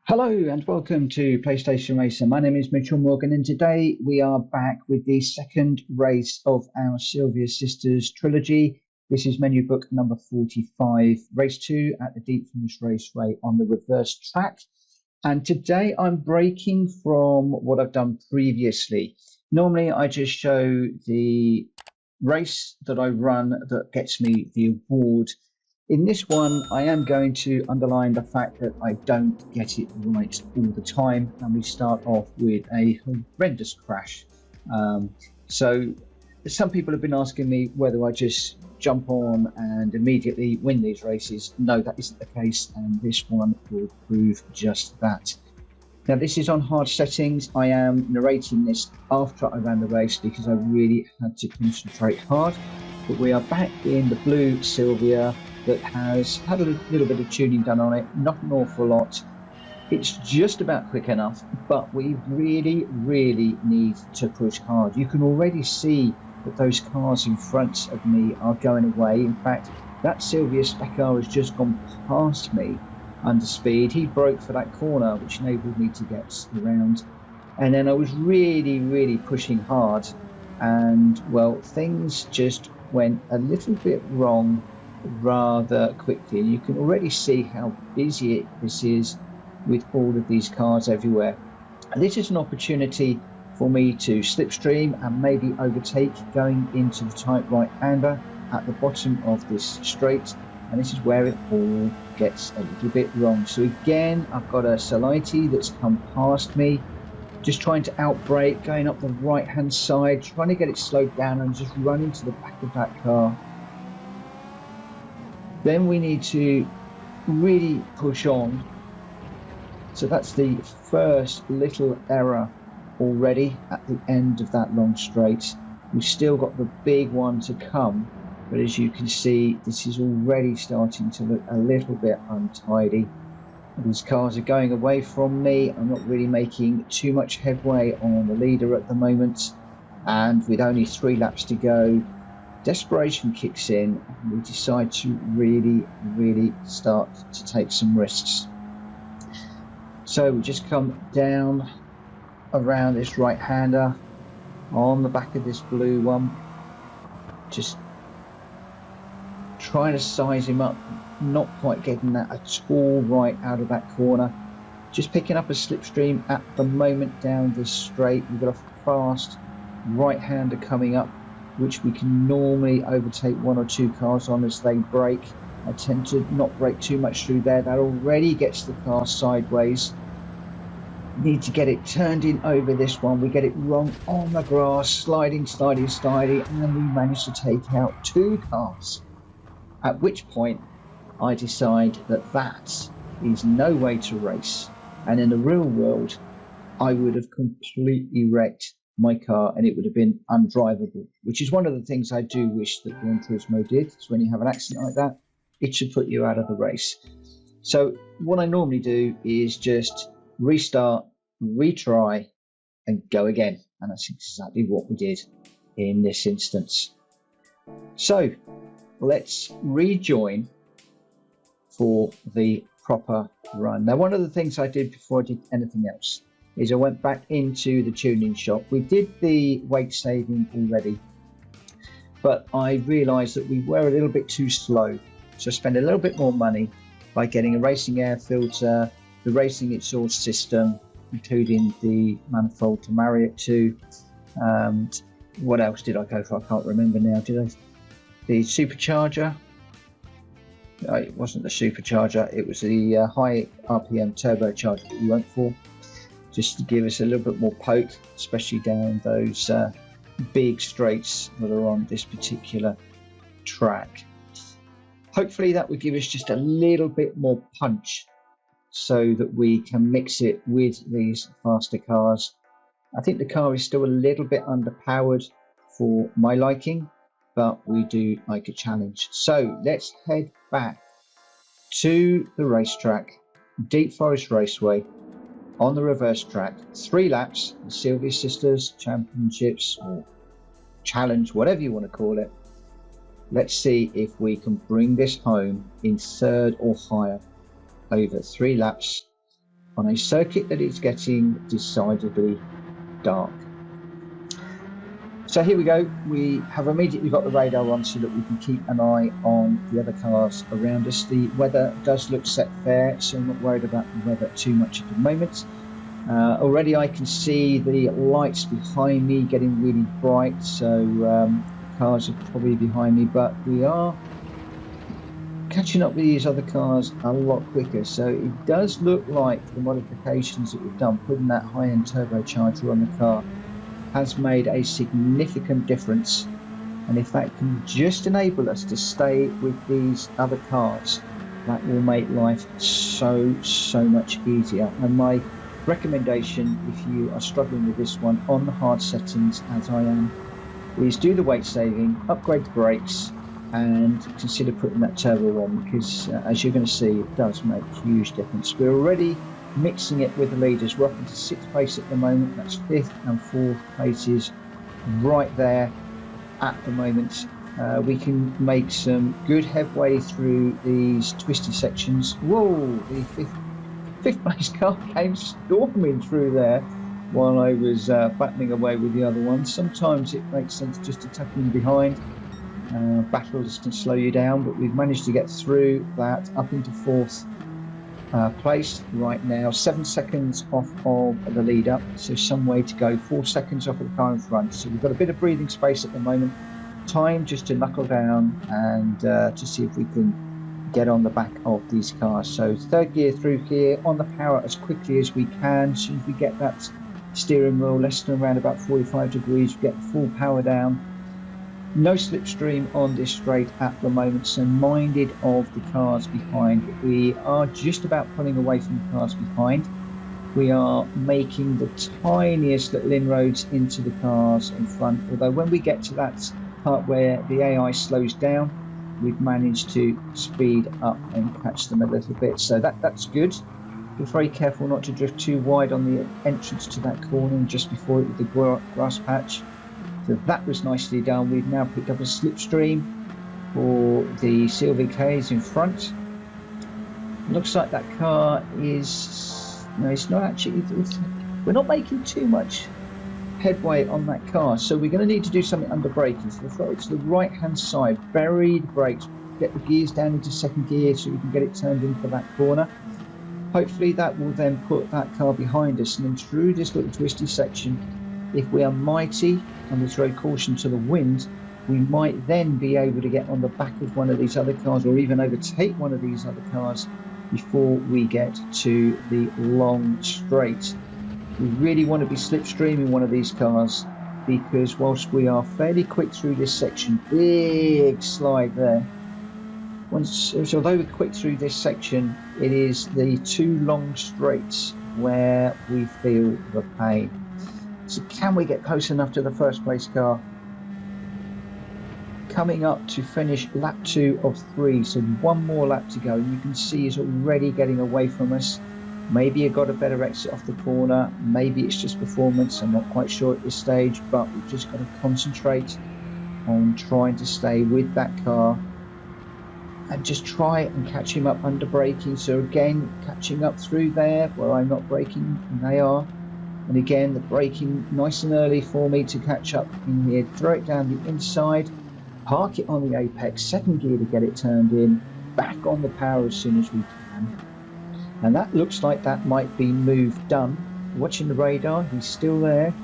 Hello and welcome to PlayStation Racer. My name is Mitchell Morgan and today we are back with the second race of our Silvia Sisters trilogy. This is menu book number 45, race 2 at the Deep Forest Raceway on the reverse track. And today I'm breaking from what I've done previously. Normally I just show the race that I run that gets me the award. In this one, I am going to underline the fact that I don't get it right all the time, and we start off with a horrendous crash. So some people have been asking me whether I just jump on and immediately win these races. No, that isn't the case, and this one will prove just that. Now, this is on hard settings. I am narrating this after I ran the race because I really had to concentrate hard. But we are back in the blue Silvia that has had a little bit of tuning done on it, not an awful lot. It's just about quick enough, but we really need to push hard. You can already see that those cars in front of me are going away. In fact, that Silvia spec car has just gone past me under speed. He broke for that corner, which enabled me to get around. And then I was really pushing hard, and well, things just went a little bit wrong rather quickly. You can already see how busy this is with all of these cars everywhere. And this is an opportunity for me to slipstream and maybe overtake going into the tight right-hander at the bottom of this straight, and this is where it all gets a little bit wrong. So again, I've got a Salite that's come past me, just trying to outbrake, going up the right hand side, trying to get it slowed down and just run into the back of that car. Then we need to really push on. So that's the first little error already at the end of that long straight. We've still got the big one to come, but as you can see, this is already starting to look a little bit untidy. These cars are going away from me. I'm not really making too much headway on the leader at the moment, and with only 3 laps to go, desperation kicks in and we decide to really start to take some risks. So we just come down around this right-hander on the back of this blue one, just trying to size him up, not quite getting that at all right out of that corner. Just picking up a slipstream at the moment down this straight. We've got a fast right-hander coming up, which we can normally overtake 1 or 2 cars on as they brake. I tend to not brake too much through there. That already gets the car sideways. Need to get it turned in over this one. We get it wrong on the grass, sliding, and we manage to take out 2 cars. At which point I decide that that is no way to race, and in the real world I would have completely wrecked my car and it would have been undrivable, which is one of the things I do wish that Gran Turismo did. So when you have an accident like that, it should put you out of the race. So what I normally do is just restart, retry and go again, and that's exactly what we did in this instance. So let's rejoin for the proper run. Now, one of the things I did before I did anything else is I went back into the tuning shop. We did the weight saving already, but I realized that we were a little bit too slow. So I spent a little bit more money by getting a racing air filter, the racing exhaust system, including the manifold to marry it to. What else did I go for? I can't remember now. Did I? The supercharger? No, it wasn't the supercharger. It was the high RPM turbocharger that we went for, just to give us a little bit more poke, especially down those big straights that are on this particular track. Hopefully that would give us just a little bit more punch so that we can mix it with these faster cars. I think the car is still a little bit underpowered for my liking, but we do like a challenge. So let's head back to the racetrack, Deep Forest Raceway, on the reverse track. 3 laps, the Silvia Sisters Championships or Challenge, whatever you want to call it. Let's see if we can bring this home in 3rd or higher over 3 laps on a circuit that is getting decidedly dark. So here we go. We have immediately got the radar on so that we can keep an eye on the other cars around us. The weather does look set fair, so I'm not worried about the weather too much at the moment. Already I can see the lights behind me getting really bright, so cars are probably behind me, but we are catching up with these other cars a lot quicker. So it does look like the modifications that we've done, putting that high-end turbocharger on the car, has made a significant difference, and if that can just enable us to stay with these other cars, that will make life so much easier. And my recommendation, if you are struggling with this one on the hard settings as I am, is do the weight saving, upgrade the brakes, and consider putting that turbo on, because as you're going to see, it does make a huge difference. We're already mixing it with the leaders. We're up into 6th place at the moment. That's 5th and 4th places right there at the moment. We can make some good headway through these twisty sections. Whoa, the fifth place car came storming through there while I was battling away with the other ones. Sometimes it makes sense just to tuck in behind. Battles can slow you down, but we've managed to get through that up into 4th place right now, 7 seconds off of the leader, so some way to go. 4 seconds off of the car in front, so we've got a bit of breathing space at the moment. Time just to knuckle down and to see if we can get on the back of these cars. So 3rd gear through here, on the power as quickly as we can. As soon as we get that steering wheel less than around about 45 degrees, we get the full power down. No slipstream on this straight at the moment, so minded of the cars behind. We are just about pulling away from the cars behind. We are making the tiniest little inroads into the cars in front, although when we get to that part where the AI slows down, we've managed to speed up and catch them a little bit, so that's good. Be very careful not to drift too wide on the entrance to that corner just before it with the grass patch. So that was nicely done. We've now picked up a slipstream for the Silvia Ks in front. Looks like that car is... No, it's not actually... we're not making too much headway on that car, so we're going to need to do something under braking. So we'll to the right hand side, bury the brakes, get the gears down into 2nd gear so we can get it turned in for that corner. Hopefully that will then put that car behind us, and then through this little twisty section, if we are mighty and we throw caution to the wind, we might then be able to get on the back of one of these other cars, or even overtake one of these other cars before we get to the long straight. We really want to be slipstreaming one of these cars, because whilst we are fairly quick through this section, big slide there, although we're quick through this section, it is the 2 long straights where we feel the pain. So can we get close enough to the 1st place car? Coming up to finish lap 2 of 3, so 1 more lap to go. You can see he's already getting away from us. Maybe he got a better exit off the corner, maybe it's just performance, I'm not quite sure at this stage, but we've just got to concentrate on trying to stay with that car and just try and catch him up under braking. So again, catching up through there where I'm not braking and they are. And again, the braking nice and early for me to catch up in here. Throw it down the inside, park it on the apex, 2nd gear to get it turned in, back on the power as soon as we can. And that looks like that might be move done. Watching the radar, he's still there.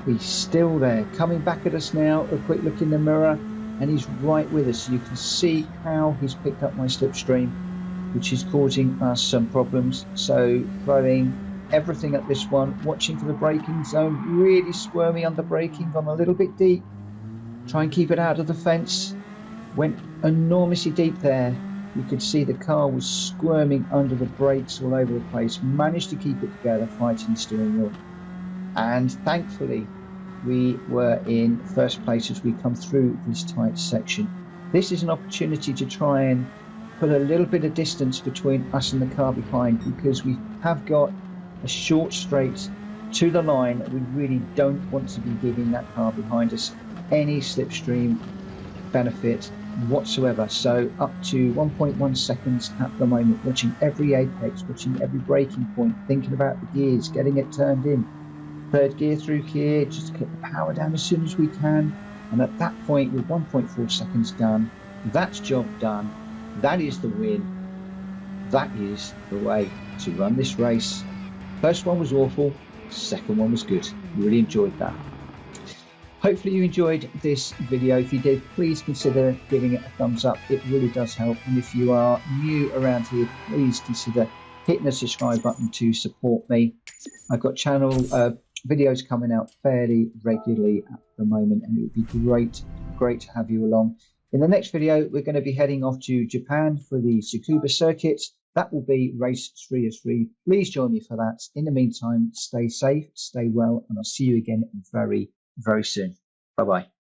He's still there. Coming back at us now, a quick look in the mirror, and he's right with us. You can see how he's picked up my slipstream, which is causing us some problems. So throwing everything at this one, watching for the braking zone, really squirmy under braking, gone a little bit deep. Try and keep it out of the fence. Went enormously deep there. You could see the car was squirming under the brakes all over the place. Managed to keep it together, fighting the steering wheel. And thankfully, we were in 1st place as we come through this tight section. This is an opportunity to try and put a little bit of distance between us and the car behind, because we have got a short straight to the line. We really don't want to be giving that car behind us any slipstream benefit whatsoever. So up to 1.1 seconds at the moment, watching every apex, watching every braking point, thinking about the gears, getting it turned in. Third gear through here, just get the power down as soon as we can. And at that point, with 1.4 seconds done, that's job done. That is the win. That is the way to run this race. First one was awful. Second one was good. Really enjoyed that. Hopefully you enjoyed this video. If you did, please consider giving it a thumbs up. It really does help. And if you are new around here, please consider hitting the subscribe button to support me. I've got channel videos coming out fairly regularly at the moment, and it would be great to have you along. In the next video, we're going to be heading off to Japan for the Tsukuba circuit. That will be race 3 of 3. Please join me for that. In the meantime, stay safe, stay well, and I'll see you again very soon. Bye-bye.